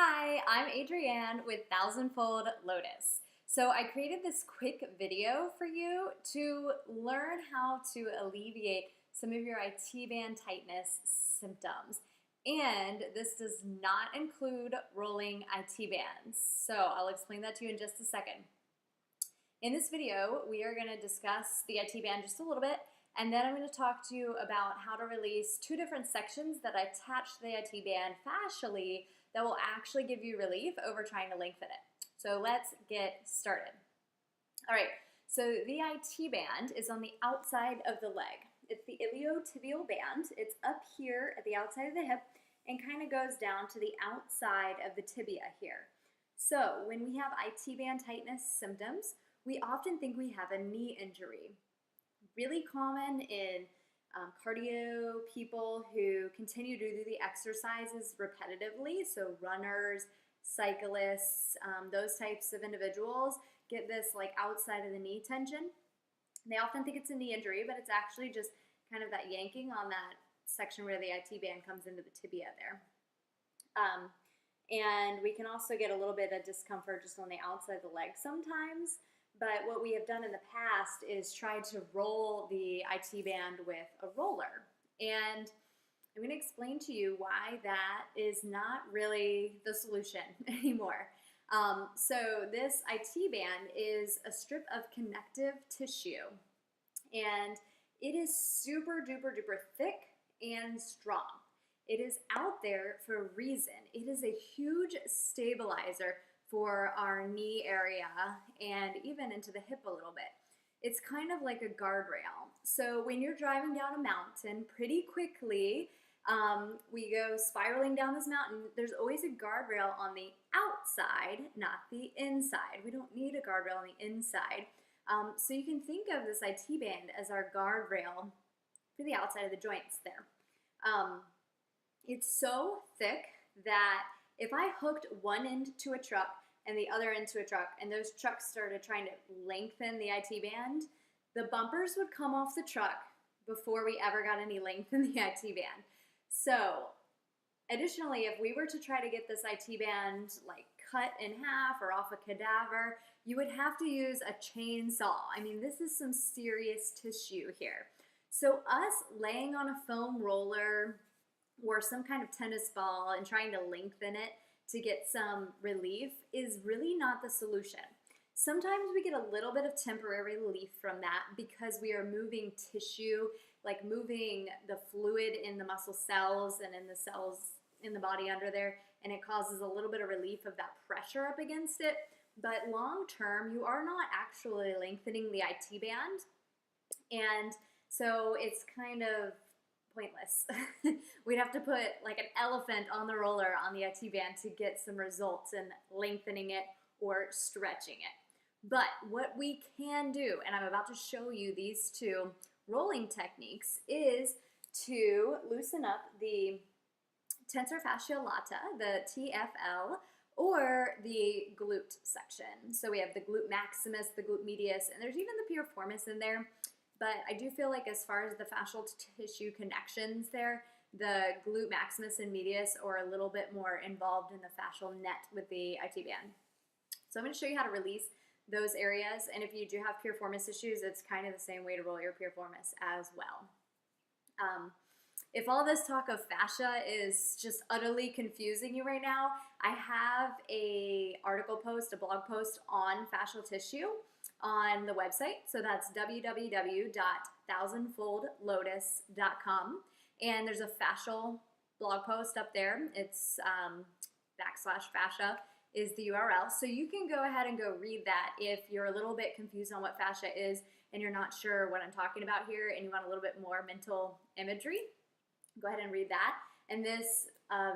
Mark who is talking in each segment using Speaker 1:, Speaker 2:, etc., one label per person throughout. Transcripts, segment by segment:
Speaker 1: Hi, I'm Adrienne with Thousandfold Lotus. So I created this quick video for you to learn how to alleviate some of your IT band tightness symptoms. And this does not include rolling IT bands. So I'll explain that to you in just a second. In this video, we are going to discuss the IT band just a little bit, and then I'm going to talk to you about how to release two different sections that attach to the IT band fascially that will actually give you relief over trying to lengthen it. So let's get started. All right, so the IT band is on the outside of the leg. It's the iliotibial band. It's up here at the outside of the hip and kind of goes down to the outside of the tibia here. So when we have IT band tightness symptoms, we often think we have a knee injury. Really common in cardio people who continue to do the exercises repetitively, so runners, cyclists, those types of individuals get this like outside of the knee tension. They often think it's a knee injury, but it's actually just kind of that yanking on that section where the IT band comes into the tibia there. And we can also get a little bit of discomfort just on the outside of the leg sometimes. But what we have done in the past is try to roll the IT band with a roller. And I'm going to explain to you why that is not really the solution anymore. So this IT band is a strip of connective tissue. And it is super duper duper thick and strong. It is out there for a reason. It is a huge stabilizer for our knee area and even into the hip a little bit. It's kind of like a guardrail. So when you're driving down a mountain pretty quickly, we go spiraling down this mountain, there's always a guardrail on the outside, not the inside. We don't need a guardrail on the inside. So you can think of this IT band as our guardrail for the outside of the joints there. It's so thick that if I hooked one end to a truck and the other end to a truck, and those trucks started trying to lengthen the IT band, the bumpers would come off the truck before we ever got any length in the IT band. So, additionally, if we were to try to get this IT band like cut in half or off a cadaver, you would have to use a chainsaw. I mean, this is some serious tissue here. So us laying on a foam roller or some kind of tennis ball and trying to lengthen it to get some relief is really not the solution. Sometimes we get a little bit of temporary relief from that because we are moving tissue, like moving the fluid in the muscle cells and in the cells in the body under there, and it causes a little bit of relief of that pressure up against it. But long term, you are not actually lengthening the IT band, and so it's kind of pointless. We'd have to put like an elephant on the roller on the IT band to get some results in lengthening it or stretching it. But what we can do, and I'm about to show you these two rolling techniques, is to loosen up the tensor fasciae lata, the TFL, or the glute section. So we have the glute maximus, the glute medius, and there's even the piriformis in there. But I do feel like as far as the fascial tissue connections there, the glute maximus and medius are a little bit more involved in the fascial net with the IT band. So I'm going to show you how to release those areas. And if you do have piriformis issues, it's kind of the same way to roll your piriformis as well. If all this talk of fascia is just utterly confusing you right now, I have a article post, a blog post on fascial tissue on the website. So that's www.thousandfoldlotus.com. And there's a fascial blog post up there. It's /fascia is the URL. So you can go ahead and go read that if you're a little bit confused on what fascia is and you're not sure what I'm talking about here and you want a little bit more mental imagery. Go ahead and read that. And this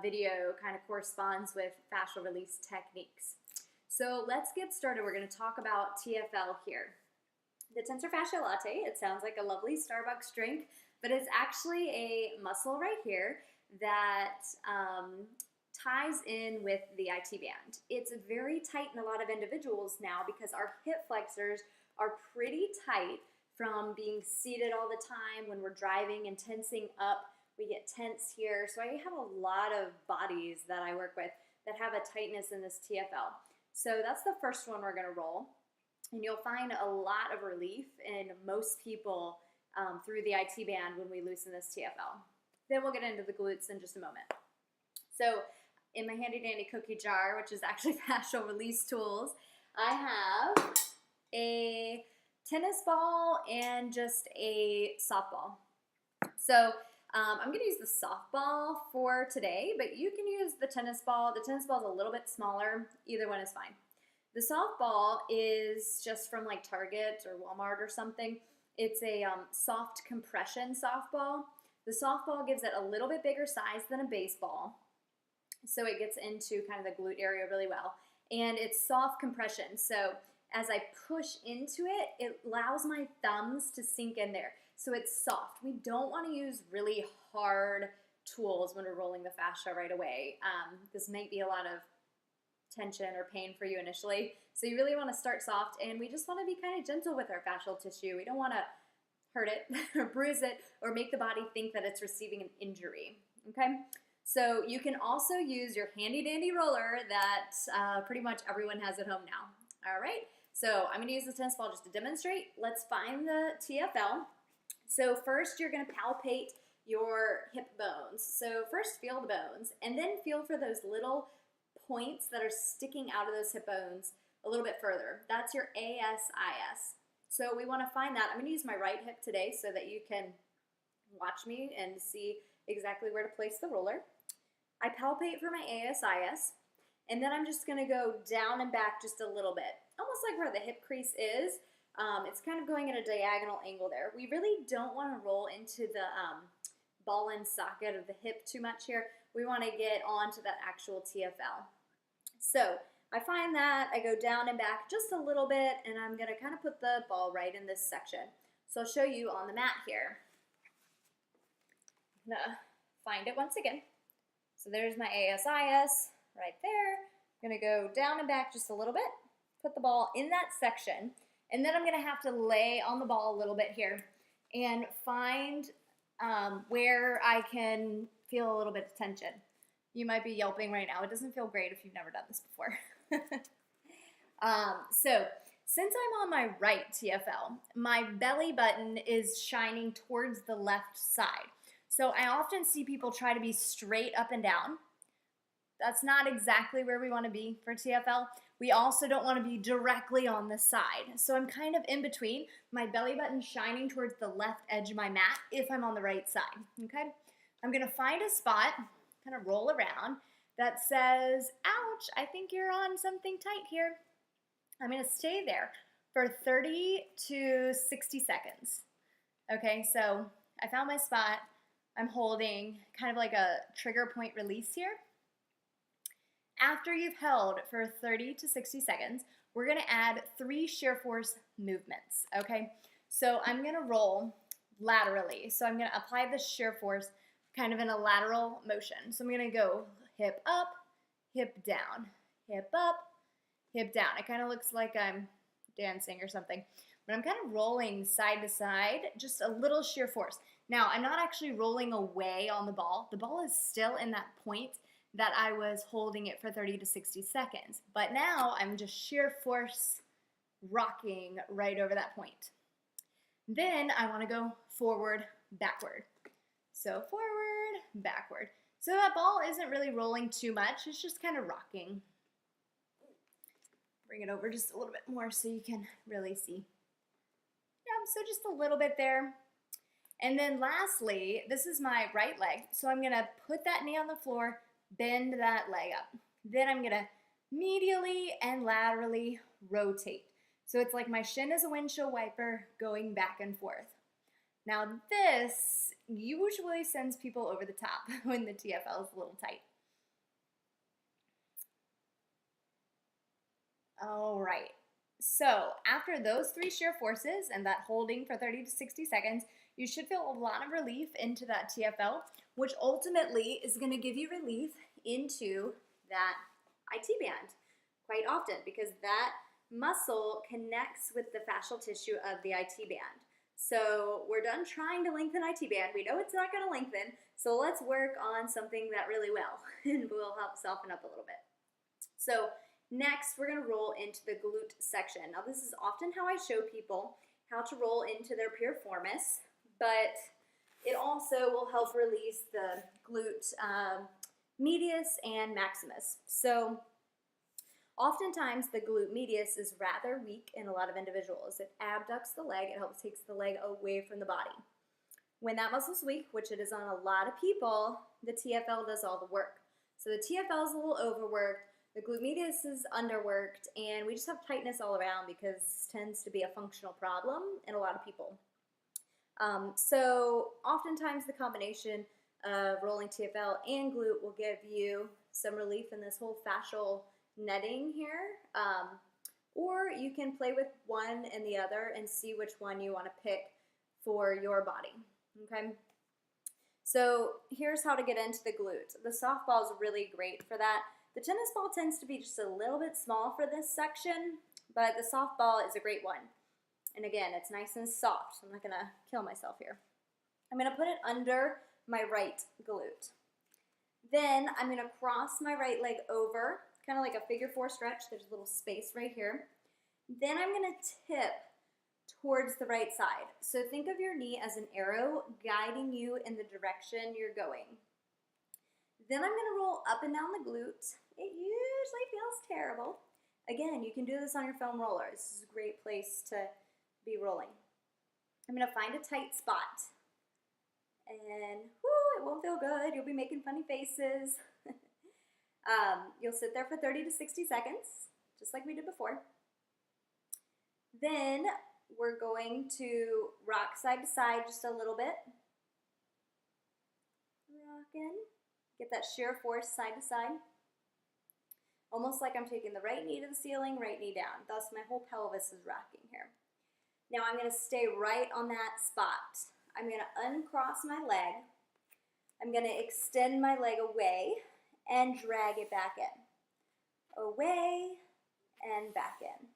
Speaker 1: video kind of corresponds with fascial release techniques. So let's get started. We're going to talk about TFL here. The tensor fasciae latae, it sounds like a lovely Starbucks drink, but it's actually a muscle right here that ties in with the IT band. It's very tight in a lot of individuals now because our hip flexors are pretty tight from being seated all the time when we're driving and tensing up. We get tense here. So I have a lot of bodies that I work with that have a tightness in this TFL. So that's the first one we're gonna roll. And you'll find a lot of relief in most people through the IT band when we loosen this TFL. Then we'll get into the glutes in just a moment. So in my handy dandy cookie jar, which is actually fascial release tools, I have a tennis ball and just a softball. So I'm going to use the softball for today, but you can use the tennis ball. The tennis ball is a little bit smaller. Either one is fine. The softball is just from like Target or Walmart or something. It's a soft compression softball. The softball gives it a little bit bigger size than a baseball, so it gets into kind of the glute area really well. And it's soft compression, so as I push into it, it allows my thumbs to sink in there. So it's soft. We don't want to use really hard tools when we're rolling the fascia right away. This might be a lot of tension or pain for you initially. So you really want to start soft, and we just want to be kind of gentle with our fascial tissue. We don't want to hurt it or bruise it or make the body think that it's receiving an injury, okay? So you can also use your handy dandy roller that pretty much everyone has at home now. All right, so I'm gonna use the tennis ball just to demonstrate. Let's find the TFL. So first you're gonna palpate your hip bones. So first feel the bones, and then feel for those little points that are sticking out of those hip bones a little bit further. That's your ASIS. So we wanna find that. I'm gonna use my right hip today so that you can watch me and see exactly where to place the roller. I palpate for my ASIS, and then I'm just gonna go down and back just a little bit, almost like where the hip crease is. It's kind of going at a diagonal angle there. We really don't wanna roll into the ball and socket of the hip too much here. We wanna get onto that actual TFL. So I find that, I go down and back just a little bit, and I'm gonna kind of put the ball right in this section. So I'll show you on the mat here. I'm gonna find it once again. So there's my ASIS right there. I'm gonna go down and back just a little bit, put the ball in that section, and then I'm gonna have to lay on the ball a little bit here and find where I can feel a little bit of tension. You might be yelping right now. It doesn't feel great if you've never done this before. So since I'm on my right TFL, my belly button is shining towards the left side. So I often see people try to be straight up and down. That's not exactly where we want to be for TFL. We also don't want to be directly on the side. So I'm kind of in between, my belly button shining towards the left edge of my mat if I'm on the right side, okay? I'm gonna find a spot, kind of roll around, that says, ouch, I think you're on something tight here. I'm gonna stay there for 30 to 60 seconds. Okay, so I found my spot. I'm holding kind of like a trigger point release here. After you've held for 30 to 60 seconds, we're gonna add 3 shear force movements, okay? So I'm gonna roll laterally. So I'm gonna apply the shear force kind of in a lateral motion. So I'm gonna go hip up, hip down, hip up, hip down. It kind of looks like I'm dancing or something, but I'm kind of rolling side to side, just a little sheer force. Now, I'm not actually rolling away on the ball. The ball is still in that point that I was holding it for 30 to 60 seconds, but now I'm just sheer force rocking right over that point. Then I want to go forward, backward. So forward, backward. So that ball isn't really rolling too much. It's just kind of rocking. Bring it over just a little bit more so you can really see. Yeah, so just a little bit there. And then lastly, this is my right leg. So I'm gonna put that knee on the floor, bend that leg up. Then I'm gonna medially and laterally rotate. So it's like my shin is a windshield wiper going back and forth. Now this usually sends people over the top when the TFL is a little tight. All right, so after those 3 shear forces and that holding for 30 to 60 seconds, you should feel a lot of relief into that TFL, which ultimately is gonna give you relief into that IT band quite often because that muscle connects with the fascial tissue of the IT band. So we're done trying to lengthen IT band. We know it's not gonna lengthen, so let's work on something that really will and will help soften up a little bit. So next, we're gonna roll into the glute section. Now this is often how I show people how to roll into their piriformis, but it also will help release the glute medius and maximus. So oftentimes the glute medius is rather weak in a lot of individuals. It abducts the leg, it helps takes the leg away from the body. When that muscle's weak, which it is on a lot of people, the TFL does all the work. So the TFL is a little overworked, the glute medius is underworked, and we just have tightness all around because it tends to be a functional problem in a lot of people. So oftentimes the combination of rolling TFL and glute will give you some relief in this whole fascial netting here. Or you can play with one and the other and see which one you want to pick for your body. Okay? So here's how to get into the glute. The softball is really great for that. The tennis ball tends to be just a little bit small for this section, but the softball is a great one. And again, it's nice and soft, so I'm not gonna kill myself here. I'm gonna put it under my right glute. Then I'm gonna cross my right leg over, kind of like a figure 4 stretch. There's a little space right here. Then I'm gonna tip towards the right side. So think of your knee as an arrow guiding you in the direction you're going. Then I'm gonna roll up and down the glute. It usually feels terrible. Again, you can do this on your foam roller. This is a great place to be rolling. I'm gonna find a tight spot. And whoo, it won't feel good. You'll be making funny faces. You'll sit there for 30 to 60 seconds, just like we did before. Then we're going to rock side to side just a little bit. Rocking. Get that shear force side to side. Almost like I'm taking the right knee to the ceiling, right knee down. Thus my whole pelvis is rocking here. Now I'm gonna stay right on that spot. I'm gonna uncross my leg. I'm gonna extend my leg away and drag it back in. Away and back in.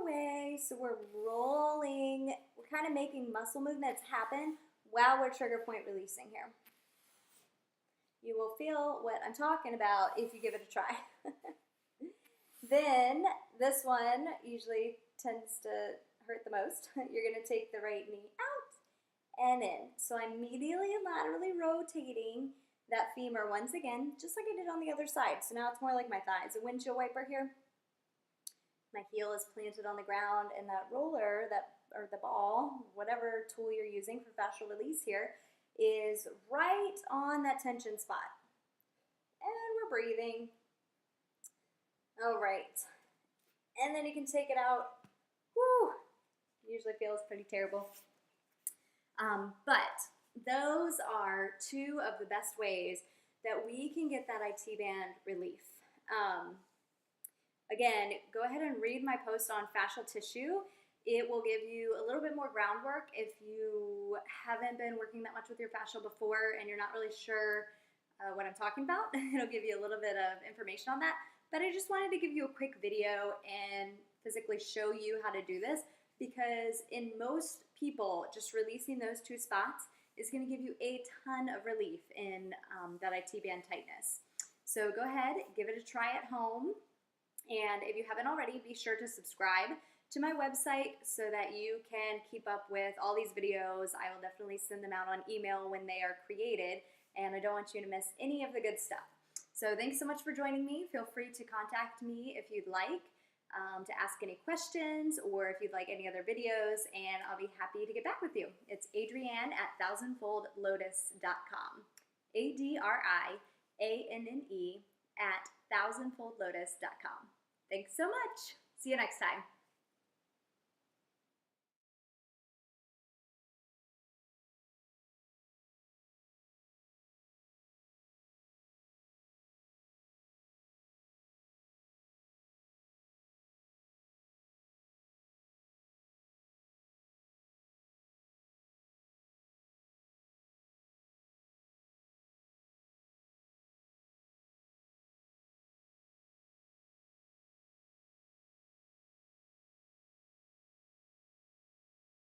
Speaker 1: Away. So we're rolling. We're kind of making muscle movements happen while we're trigger point releasing here. You will feel what I'm talking about if you give it a try. Then this one usually tends to hurt the most. You're going to take the right knee out and in. So I'm medially and laterally rotating that femur once again, just like I did on the other side. So now it's more like my thigh. It's a windshield wiper here. My heel is planted on the ground, and that roller, or the ball, whatever tool you're using for fascial release here, is right on that tension spot. And we're breathing. All right. And then you can take it out. Woo! Usually feels pretty terrible. But those are two of the best ways that we can get that IT band relief. Again, go ahead and read my post on fascial tissue. It will give you a little bit more groundwork if you haven't been working that much with your fascia before and you're not really sure what I'm talking about. It'll give you a little bit of information on that. But I just wanted to give you a quick video and physically show you how to do this, because in most people, just releasing those two spots is going to give you a ton of relief in that IT band tightness. So go ahead, give it a try at home. And if you haven't already, be sure to subscribe to my website so that you can keep up with all these videos. I will definitely send them out on email when they are created, and I don't want you to miss any of the good stuff. So thanks so much for joining me. Feel free to contact me if you'd like to ask any questions, or if you'd like any other videos, and I'll be happy to get back with you. It's Adrienne at thousandfoldlotus.com. ADRIANNE at thousandfoldlotus.com. Thanks so much. See you next time.